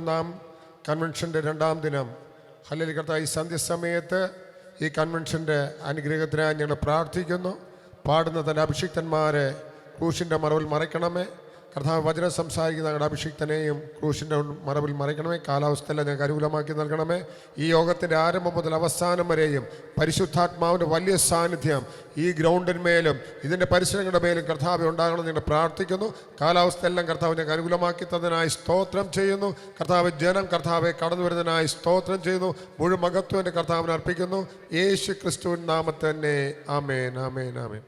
21 കൺവെൻഷൻ്റെ 2ാം ദിനം. ഹല്ലേലൂയ. കർത്താവേ, ഈ സന്ധ്യസമയത്ത് ഈ കൺവെൻഷൻ്റെ അനുഗ്രഹത്തിനായി ഞങ്ങൾ പ്രാർത്ഥിക്കുന്നു. പാടുന്ന തൻ്റെ അഭിഷിക്തന്മാരെ ക്രൂശിൻ്റെ മറവിൽ മറയ്ക്കണമേ. കർത്താവ് വചനം സംസാരിക്കുന്ന ഞങ്ങളുടെ അഭിഷിക്തനെയും ക്രൂശിൻ്റെ മറവിൽ മറയ്ക്കണമേ. കാലാവസ്ഥയെല്ലാം ഞങ്ങൾക്ക് അനുകൂലമാക്കി നൽകണമേ. ഈ യോഗത്തിൻ്റെ ആരംഭം മുതൽ അവസാനം വരെയും പരിശുദ്ധാത്മാവിൻ്റെ വലിയ സാന്നിധ്യം ഈ ഗ്രൗണ്ടിന്മേലും ഇതിൻ്റെ പരിസരങ്ങളുടെ മേലും കർത്താവ് ഉണ്ടാകണം എന്ന് പ്രാർത്ഥിക്കുന്നു. കാലാവസ്ഥയെല്ലാം കർത്താവ് ഞങ്ങൾക്ക് അനുകൂലമാക്കി തന്നതിനായി സ്തോത്രം ചെയ്യുന്നു. കർത്താവ് ജനം കർത്താവെ കടന്നു വരുന്നതിനായി സ്തോത്രം ചെയ്യുന്നു. മുഴുവൻ മഹത്വം എൻ്റെ കർത്താവിന് അർപ്പിക്കുന്നു. യേശു ക്രിസ്തുവിൻ നാമത്തിൽ തന്നെ. ആമേൻ, ആമേൻ, ആമേൻ.